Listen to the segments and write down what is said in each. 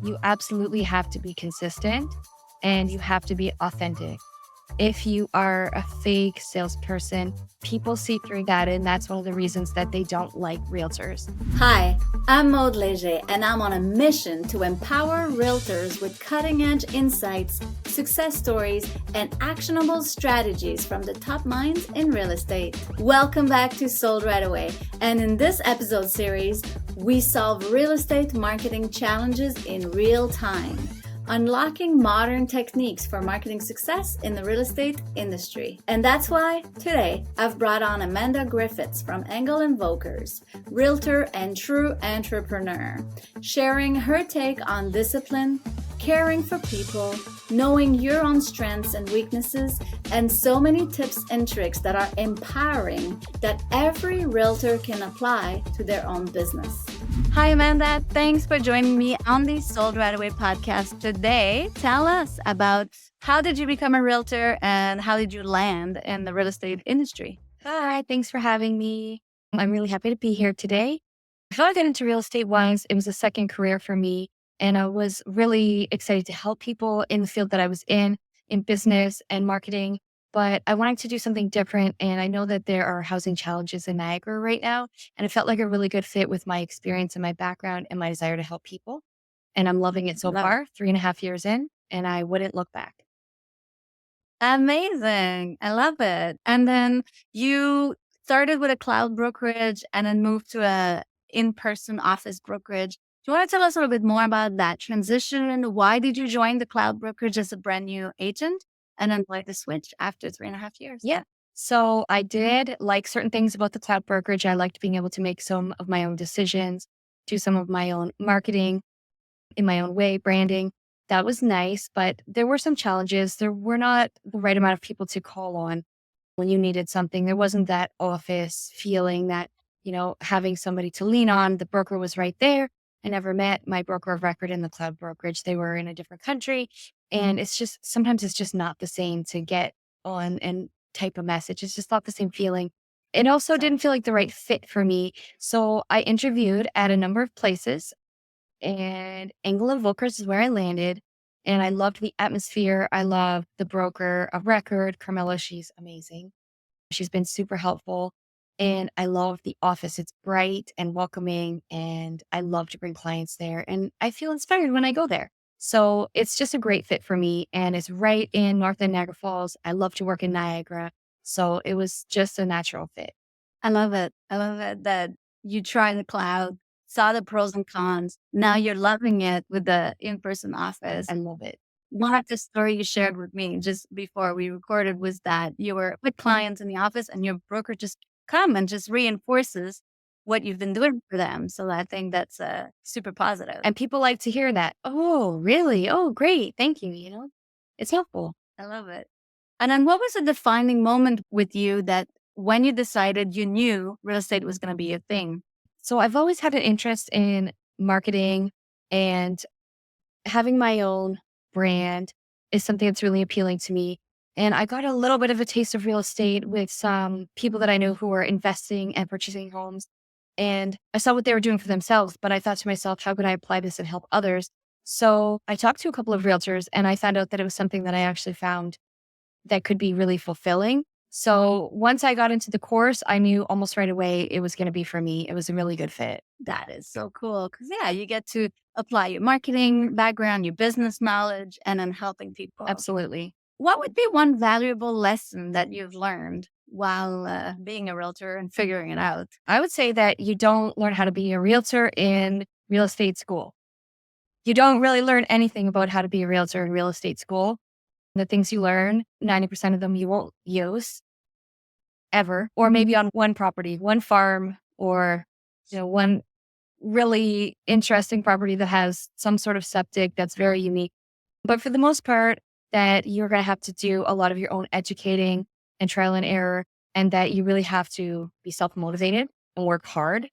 You absolutely have to be consistent and you have to be authentic. If you are a fake salesperson, people see through that, and that's one of the reasons that they don't like realtors. Hi, I'm Maude, and I'm on a mission to empower realtors with cutting-edge insights, success stories, and actionable strategies from the top minds in real estate. Welcome back to Sold Right Away, and in this episode series, we solve real estate marketing challenges in real time. Unlocking modern techniques for marketing success in the real estate industry. And that's why today I've brought on Amanda Griffiths from Angle Invokers, realtor and true entrepreneur, sharing her take on discipline, caring for people, knowing your own strengths and weaknesses, and so many tips and tricks that are empowering that every realtor can apply to their own business. Hi, Amanda. Thanks for joining me on the Sold Right Away podcast today. Tell us about how did you become a realtor and how did you land in the real estate industry? Hi, thanks for having me. I'm really happy to be here today. How I got into real estate was it was a second career for me, and I was really excited to help people in the field that I was in business and marketing. But I wanted to do something different, and I know that there are housing challenges in Niagara right now, and it felt like a really good fit with my experience and my background and my desire to help people. And I'm loving it so Love it. far, 3.5 years in, and I wouldn't look back. Amazing. I love it. And then you started with a cloud brokerage and then moved to a in-person office brokerage. Do you want to tell us a little bit more about that transition? Why did you join the cloud brokerage as a brand new agent? And then why the switch after 3.5 years? Yeah. So I did like certain things about the cloud brokerage. I liked being able to make some of my own decisions, do some of my own marketing in my own way, branding. That was nice, but there were some challenges. There were not the right amount of people to call on when you needed something. There wasn't that office feeling that, having somebody to lean on. The broker was right there. I never met my broker of record in the cloud brokerage. They were in a different country. And sometimes it's just not the same to get on and type a message. It's just not the same feeling. It also didn't feel like the right fit for me. So I interviewed at a number of places, and Angle Invokers is where I landed. And I loved the atmosphere. I loved the broker of record, Carmela. She's amazing. She's been super helpful. And I love the office. It's bright and welcoming. And I love to bring clients there. And I feel inspired when I go there. So it's just a great fit for me. And it's right in North End Niagara Falls. I love to work in Niagara. So it was just a natural fit. I love it. I love it that you tried the cloud, saw the pros and cons. Now you're loving it with the in-person office. I love it. One of the story you shared with me just before we recorded was that you were with clients in the office and your broker just come and just reinforces what you've been doing for them. So I think that's super positive. And people like to hear that. Oh, really? Oh, great. Thank you. It's helpful. I love it. And then what was a defining moment with you that when you decided you knew real estate was going to be a thing? So I've always had an interest in marketing, and having my own brand is something that's really appealing to me. And I got a little bit of a taste of real estate with some people that I know who were investing and purchasing homes. And I saw what they were doing for themselves, but I thought to myself, how could I apply this and help others? So I talked to a couple of realtors, and I found out that it was something that I actually found that could be really fulfilling. So once I got into the course, I knew almost right away it was going to be for me. It was a really good fit. That is so cool. Because, yeah, you get to apply your marketing background, your business knowledge, and then helping people. Absolutely. What would be one valuable lesson that you've learned while being a realtor and figuring it out? I would say that you don't learn how to be a realtor in real estate school. You don't really learn anything about how to be a realtor in real estate school. The things you learn, 90% of them you won't use ever, or maybe on one property, one farm, or one really interesting property that has some sort of septic that's very unique. But for the most part, that you're going to have to do a lot of your own educating and trial and error, and that you really have to be self-motivated and work hard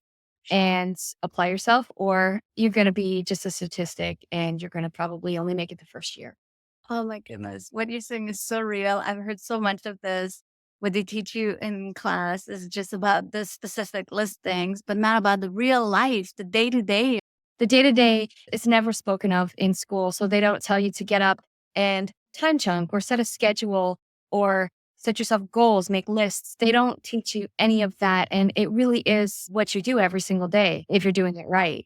and apply yourself, or you're going to be just a statistic and you're going to probably only make it the first year. Oh my goodness. What you're saying is so real. I've heard so much of this. What they teach you in class is just about the specific listings, but not about the real life, the day to day. The day to day is never spoken of in school. So they don't tell you to get up and time chunk or set a schedule or set yourself goals, make lists. They don't teach you any of that. And it really is what you do every single day if you're doing it right.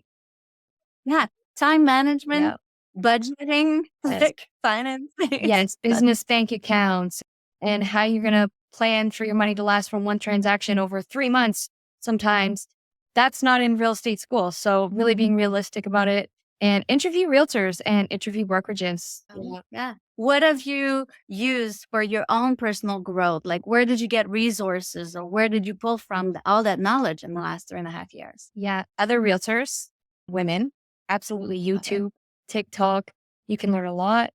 Yeah. Time management, Yeah. budgeting, Yes. like finance. Yes. Business bank accounts and how you're going to plan for your money to last from one transaction over 3 months sometimes. That's not in real estate school. So really being realistic about it and interview realtors and interview brokerages. Yeah. Yeah. What have you used for your own personal growth? Like, where did you get resources or where did you pull from all that knowledge in the last 3.5 years? Yeah. Other realtors, women, absolutely. YouTube, TikTok, you can learn a lot.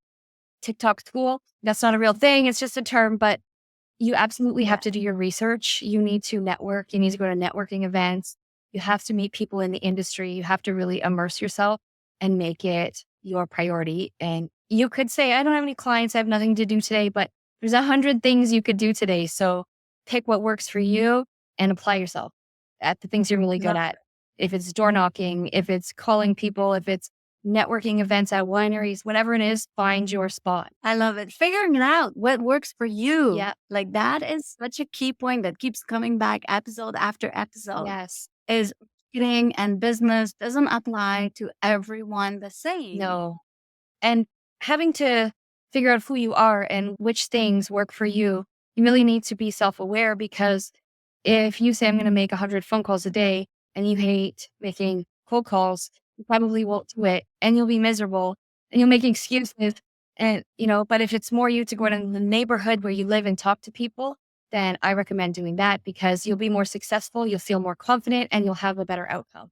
TikTok school, that's not a real thing. It's just a term, but you absolutely have to do your research. You need to network. You need to go to networking events. You have to meet people in the industry. You have to really immerse yourself and make it your priority. And you could say, I don't have any clients. I have nothing to do today, but there's 100 things you could do today. So pick what works for you and apply yourself at the things you're really good at. If it's door knocking, if it's calling people, if it's networking events at wineries, whatever it is, find your spot. I love it. Figuring it out, what works for you. Yeah. Like that is such a key point that keeps coming back episode after episode. Yes. Is marketing and business doesn't apply to everyone the same. No. And having to figure out who you are and which things work for you, you really need to be self aware because if you say, I'm going to make 100 phone calls a day and you hate making cold calls, you probably won't do it and you'll be miserable and you'll make excuses. And, but if it's more you to go out in the neighborhood where you live and talk to people, then I recommend doing that because you'll be more successful, you'll feel more confident, and you'll have a better outcome.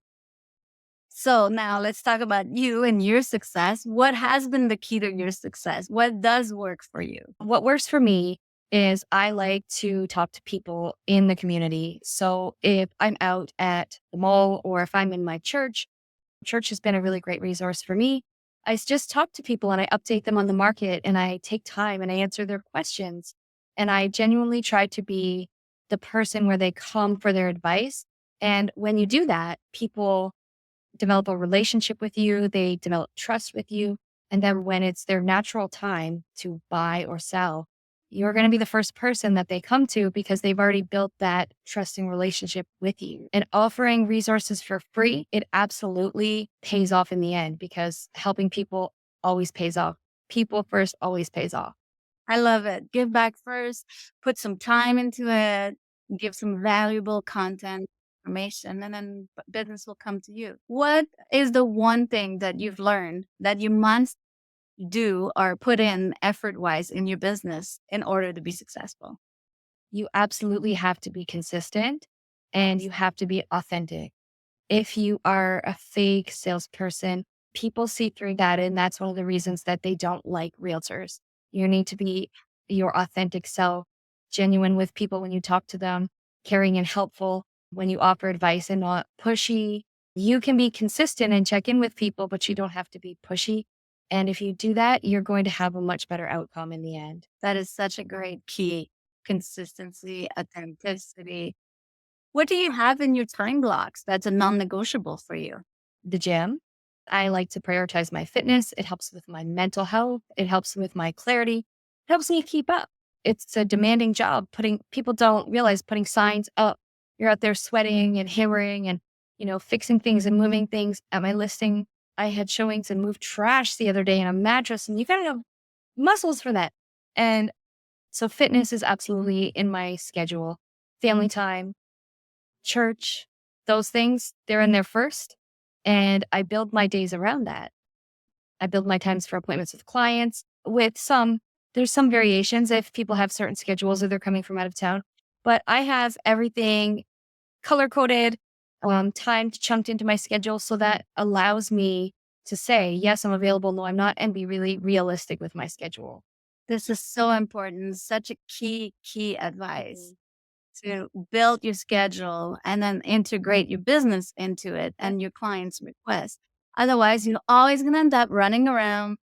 So now let's talk about you and your success. What has been the key to your success? What does work for you? What works for me is I like to talk to people in the community. So if I'm out at the mall or if I'm in my church has been a really great resource for me. Just talk to people and I update them on the market and I take time and I answer their questions. And I genuinely try to be the person where they come for their advice. And when you do that, people develop a relationship with you, they develop trust with you. And then when it's their natural time to buy or sell, you're going to be the first person that they come to because they've already built that trusting relationship with you. And offering resources for free, it absolutely pays off in the end because helping people always pays off. People first always pays off. I love it. Give back first, put some time into it, give some valuable content, information, and then business will come to you. What is the one thing that you've learned that you must do or put in effort wise in your business in order to be successful? You absolutely have to be consistent and you have to be authentic. If you are a fake salesperson, people see through that. And that's one of the reasons that they don't like realtors. You need to be your authentic self, genuine with people when you talk to them, caring and helpful when you offer advice and not pushy. You can be consistent and check in with people, but you don't have to be pushy. And if you do that, you're going to have a much better outcome in the end. That is such a great key. Consistency, authenticity. What do you have in your time blocks that's a non-negotiable for you? The gym. I like to prioritize my fitness. It helps with my mental health. It helps with my clarity. It helps me keep up. It's a demanding job. People don't realize putting signs up. You're out there sweating and hammering and, fixing things and moving things. At my listing, I had showings and moved trash the other day in a mattress, and you gotta have muscles for that. And so fitness is absolutely in my schedule. Family time, church, those things, they're in there first. And I build my days around that. I build my times for appointments with clients there's some variations if people have certain schedules or they're coming from out of town, but I have everything color coded, time chunked into my schedule. So that allows me to say, yes, I'm available. No, I'm not, and be really realistic with my schedule. This is so important. Such a key advice to build your schedule and then integrate your business into it and your client's request. Otherwise, you're always going to end up running around.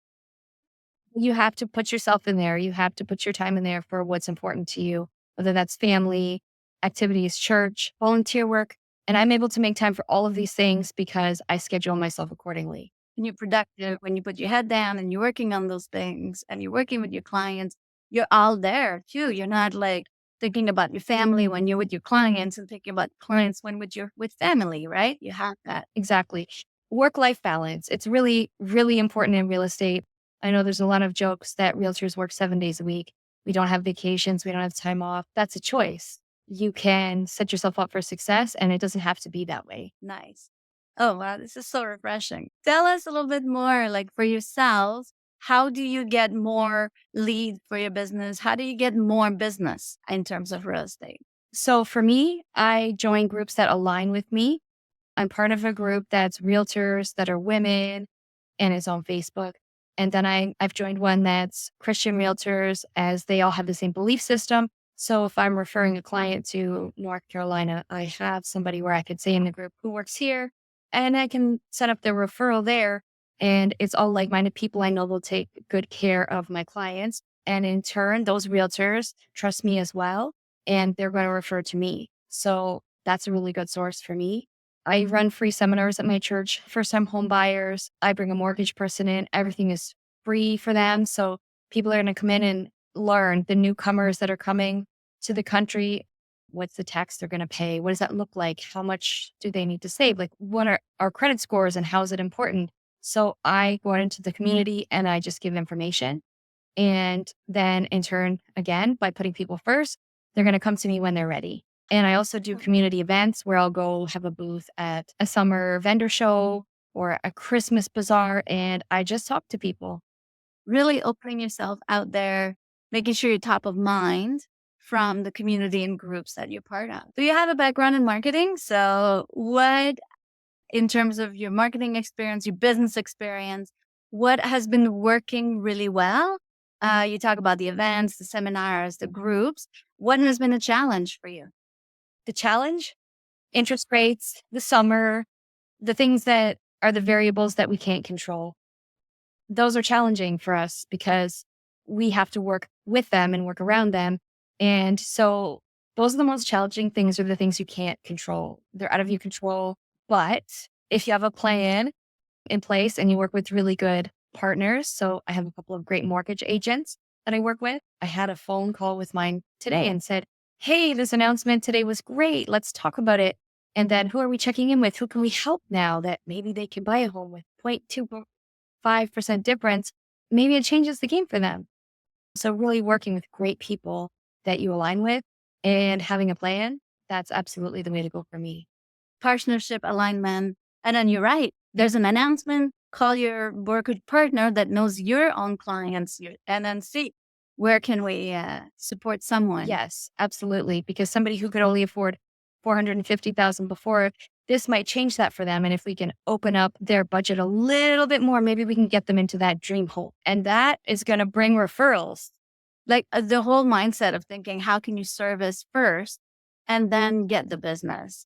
You have to put yourself in there. You have to put your time in there for what's important to you, whether that's family, activities, church, volunteer work. And I'm able to make time for all of these things because I schedule myself accordingly. When you're productive, when you put your head down and you're working on those things and you're working with your clients, you're all there too. You're not like thinking about your family when you're with your clients and thinking about clients when with family, right? You have that. Exactly. Work-life balance. It's really, really important in real estate. I know there's a lot of jokes that realtors work 7 days a week. We don't have vacations. We don't have time off. That's a choice. You can set yourself up for success and it doesn't have to be that way. Nice. Oh, wow. This is so refreshing. Tell us a little bit more, like for yourselves, how do you get more leads for your business? How do you get more business in terms of real estate? So for me, I join groups that align with me. I'm part of a group that's realtors that are women and is on Facebook. And then I've joined one that's Christian realtors as they all have the same belief system. So if I'm referring a client to North Carolina, I have somebody where I could say in the group who works here and I can set up the referral there. And it's all like-minded people I know will take good care of my clients. And in turn, those realtors trust me as well. And they're going to refer to me. So that's a really good source for me. I run free seminars at my church, first time home buyers. I bring a mortgage person in. Everything is free for them. So people are going to come in and learn the newcomers that are coming to the country. What's the tax they're going to pay? What does that look like? How much do they need to save? Like, what are our credit scores and how is it important? So I go out into the community and I just give information. And then in turn, again, by putting people first, they're going to come to me when they're ready. And I also do community events where I'll go have a booth at a summer vendor show or a Christmas bazaar. And I just talk to people. Really opening yourself out there, making sure you're top of mind from the community and groups that you're part of. Do you have a background in marketing? So what, in terms of your marketing experience, your business experience, what has been working really well? You talk about the events, the seminars, the groups. What has been a challenge for you? The challenge, interest rates, the summer, the things that are the variables that we can't control. Those are challenging for us because we have to work with them and work around them. And so those are the most challenging things are the things you can't control. They're out of your control. But if you have a plan in place and you work with really good partners, so I have a couple of great mortgage agents that I work with. I had a phone call with mine today and said, "Hey, this announcement today was great. Let's talk about it. And then who are we checking in with? Who can we help now that maybe they can buy a home with 0.25% difference? Maybe it changes the game for them." So really working with great people that you align with and having a plan, that's absolutely the way to go for me. Partnership alignment. And then you're right. There's an announcement. Call your brokerage partner that knows your own clients and then see where can we support someone. Yes, absolutely. Because somebody who could only afford 450,000 before, this might change that for them. And if we can open up their budget a little bit more, maybe we can get them into that dream home. And that is going to bring referrals. Like the whole mindset of thinking, how can you service first and then get the business?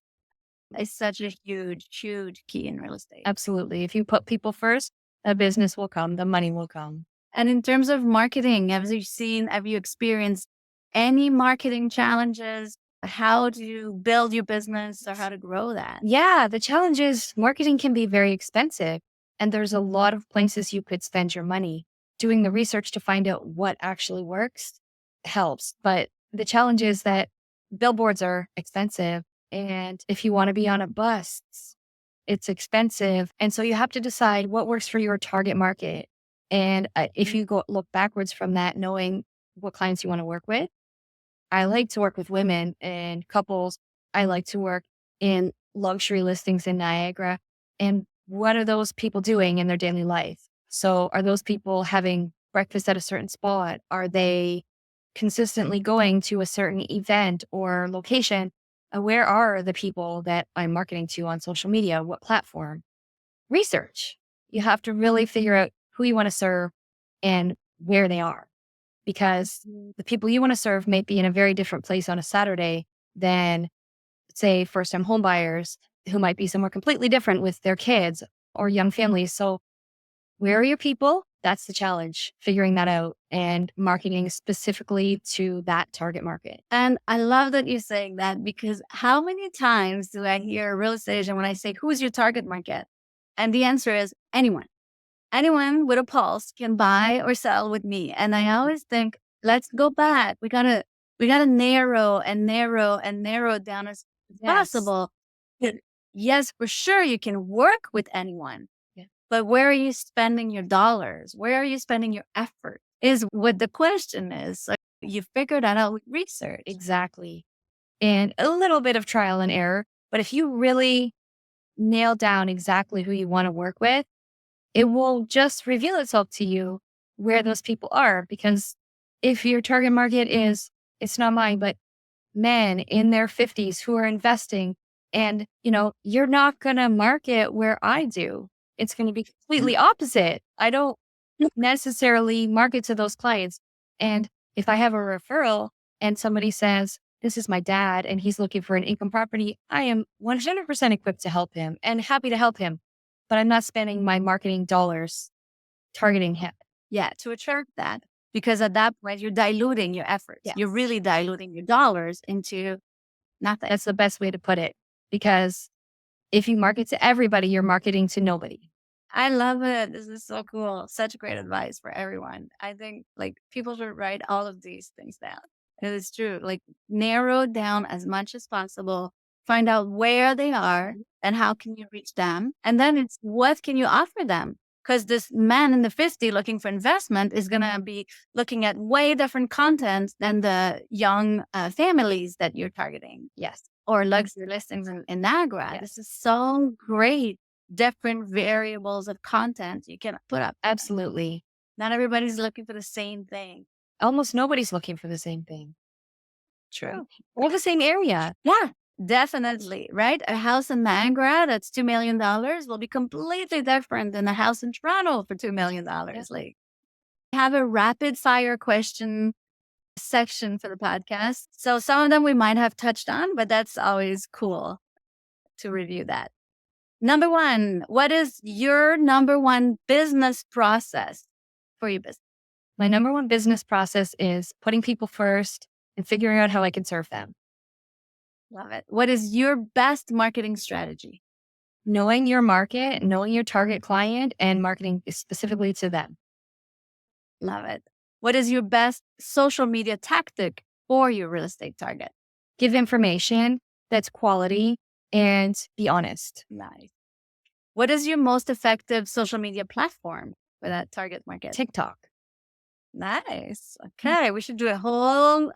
Is such a huge, huge key in real estate. Absolutely. If you put people first, the business will come, the money will come. And in terms of marketing, have you experienced any marketing challenges? How to build your business or how to grow that? Yeah, the challenge is marketing can be very expensive. And there's a lot of places you could spend your money. Doing the research to find out what actually works helps. But the challenge is that billboards are expensive. And if you want to be on a bus, it's expensive. And so you have to decide what works for your target market. And if you look backwards from that, knowing what clients you want to work with, I like to work with women and couples. I like to work in luxury listings in Niagara. And what are those people doing in their daily life? So are those people having breakfast at a certain spot? Are they consistently going to a certain event or location? Where are the people that I'm marketing to on social media? What platform? Research. You have to really figure out who you want to serve and where they are. Because the people you want to serve may be in a very different place on a Saturday than, say, first-time home buyers who might be somewhere completely different with their kids or young families. So where are your people? That's the challenge, figuring that out and marketing specifically to that target market. And I love that you're saying that, because how many times do I hear a real estate agent when I say, who's your target market? And the answer is anyone. Anyone with a pulse can buy or sell with me. And I always think, let's go back. We gotta narrow and narrow and narrow it down as Yes. possible. But yes, for sure you can work with anyone. Yeah. But where are you spending your dollars? Where are you spending your effort? Is what the question is. So you figure that out with research. Exactly. And a little bit of trial and error. But if you really nail down exactly who you want to work with, it will just reveal itself to you where those people are. Because if your target market is, it's not mine, but men in their 50s who are investing, and you're not going to market where I do. It's going to be completely opposite. I don't necessarily market to those clients. And if I have a referral and somebody says, this is my dad and he's looking for an income property, I am 100% equipped to help him and happy to help him. But I'm not spending my marketing dollars targeting him. Yeah, to attract that. Because at that point, you're diluting your efforts. Yes. You're really diluting your dollars into nothing. That's the best way to put it. Because if you market to everybody, you're marketing to nobody. I love it. This is so cool. Such great advice for everyone. I think like people should write all of these things down. It is true. Like narrow down as much as possible, find out where they are and how can you reach them. And then it's what can you offer them? Because this man in the 50 looking for investment is going to be looking at way different content than the young families that you're targeting. Yes. Or luxury listings in Niagara. Yes. This is so great. Different variables of content you can put up. Absolutely. Not everybody's looking for the same thing. Almost nobody's looking for the same thing. True. Or the same area. Yeah, definitely. Right? A house in Niagara that's $2 million will be completely different than a house in Toronto for $2 million. Like, have a rapid fire question section for the podcast. So some of them we might have touched on, but that's always cool to review that. Number one, what is your number one business process for your business? My number one business process is putting people first and figuring out how I can serve them. Love it. What is your best marketing strategy? Knowing your market, knowing your target client, and marketing specifically to them. Love it. What is your best social media tactic for your real estate target? Give information that's quality and be honest. Nice. What is your most effective social media platform for that target market? TikTok. Nice. Okay. We should do a whole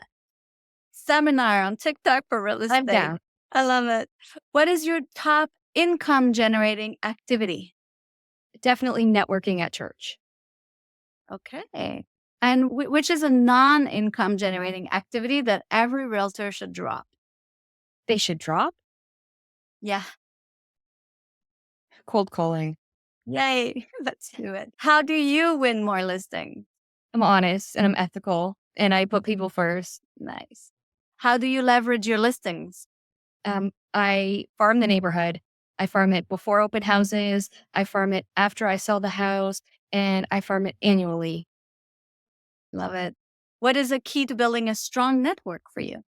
seminar on TikTok for real estate. I'm down. I love it. What is your top income generating activity? Definitely networking at church. Okay. And which is a non-income generating activity that every realtor should drop? They should drop. Yeah. Cold calling. Yay. Let's do it. How do you win more listings? I'm honest and I'm ethical and I put people first. Nice. How do you leverage your listings? I farm the neighborhood. I farm it before open houses. I farm it after I sell the house, and I farm it annually. Love it. What is a key to building a strong network for you?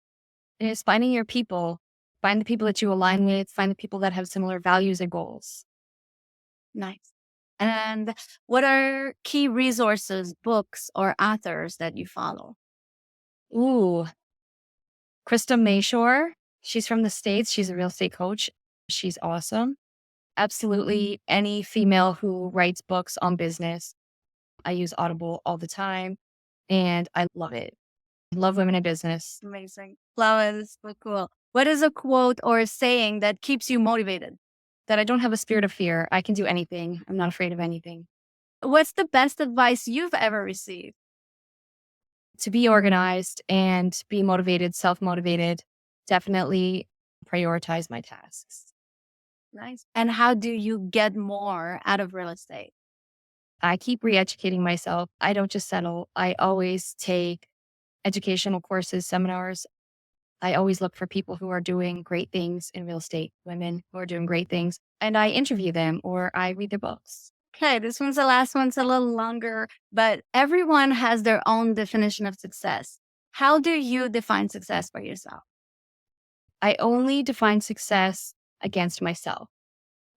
It is finding your people. Find the people that you align with. Find the people that have similar values and goals. Nice. And what are key resources, books, or authors that you follow? Ooh, Krista Mayshore. She's from the States. She's a real estate coach. She's awesome. Absolutely any female who writes books on business. I use Audible all the time and I love it. I love women in business. Amazing. Love it. It's so cool. What is a quote or a saying that keeps you motivated? That I don't have a spirit of fear. I can do anything. I'm not afraid of anything. What's the best advice you've ever received? To be organized and be motivated, self-motivated. Definitely prioritize my tasks. Nice. And how do you get more out of real estate? I keep re-educating myself. I don't just settle. I always take educational courses, seminars. I always look for people who are doing great things in real estate, women who are doing great things, and I interview them or I read their books. Okay, this one's the last one's a little longer, but everyone has their own definition of success. How do you define success for yourself? I only define success against myself.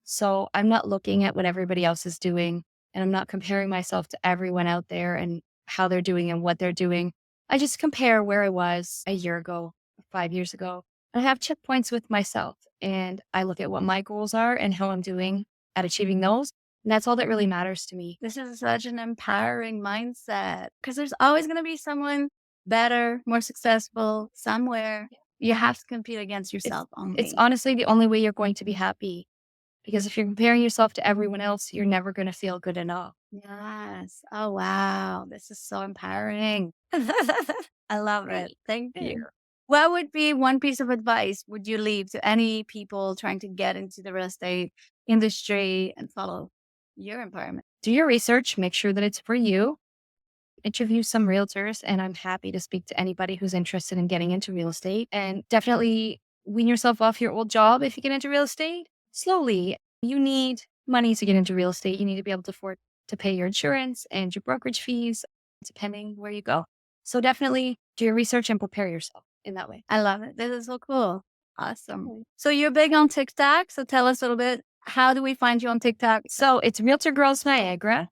So I'm not looking at what everybody else is doing, and I'm not comparing myself to everyone out there and how they're doing and what they're doing. I just compare where I was a year ago, 5 years ago. I have checkpoints with myself, and I look at what my goals are and how I'm doing at achieving those. And that's all that really matters to me. This is such an empowering mindset because there's always going to be someone better, more successful somewhere. You have to compete against It's, yourself it's only. honestly the only way you're going to be happy. Because if you're comparing yourself to everyone else, you're never going to feel good enough. Yes. Oh, wow. This is so empowering. I love it. Thank you. What would be one piece of advice would you leave to any people trying to get into the real estate industry and follow your empowerment? Do your research, make sure that it's for you. Interview some realtors, and I'm happy to speak to anybody who's interested in getting into real estate. And definitely wean yourself off your old job if you get into real estate slowly. You need money to get into real estate. You need to be able to afford to pay your insurance and your brokerage fees, depending where you go. So definitely do your research and prepare yourself in that way. I love it. This is so cool. Awesome. So you're big on TikTok. So tell us a little bit. How do we find you on TikTok? So it's Realtor Girls Niagara,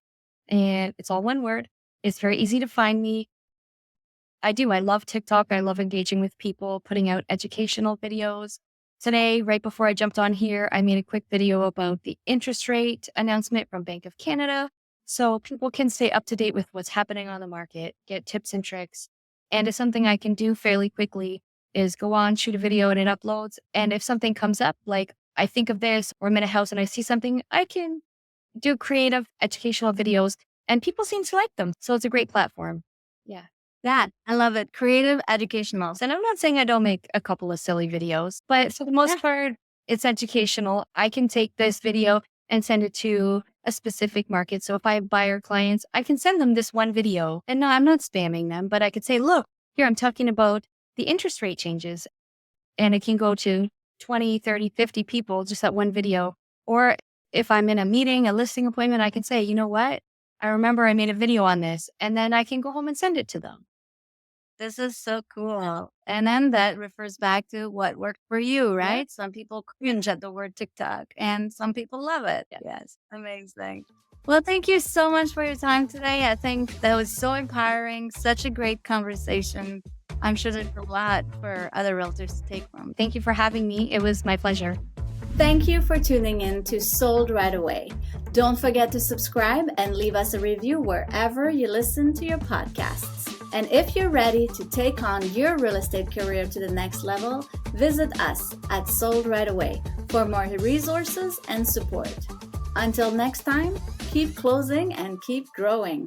and it's all one word. It's very easy to find me. I do. I love TikTok. I love engaging with people, putting out educational videos. Today, right before I jumped on here, I made a quick video about the interest rate announcement from Bank of Canada. So people can stay up to date with what's happening on the market, get tips and tricks. And it's something I can do fairly quickly is go on, shoot a video and it uploads. And if something comes up, like I think of this or I'm in a house and I see something, I can do creative educational videos and people seem to like them. So it's a great platform. Yeah. That I love it. Creative, educational. And I'm not saying I don't make a couple of silly videos, but for the most part, it's educational. I can take this video and send it to a specific market. So if I have buyer clients, I can send them this one video. And no, I'm not spamming them, but I could say, look, here I'm talking about the interest rate changes. And it can go to 20, 30, 50 people, just that one video. Or if I'm in a meeting, a listing appointment, I can say, you know what? I remember I made a video on this, and then I can go home and send it to them. This is so cool. And then that refers back to what worked for you, right? Yeah. Some people cringe at the word TikTok and some people love it. Yeah. Yes. Amazing. Well, thank you so much for your time today. I think that was so empowering, such a great conversation. I'm sure there's a lot for other realtors to take from. Thank you for having me. It was my pleasure. Thank you for tuning in to Sold Right Away. Don't forget to subscribe and leave us a review wherever you listen to your podcasts. And if you're ready to take on your real estate career to the next level, visit us at Sold Right Away for more resources and support. Until next time, keep closing and keep growing.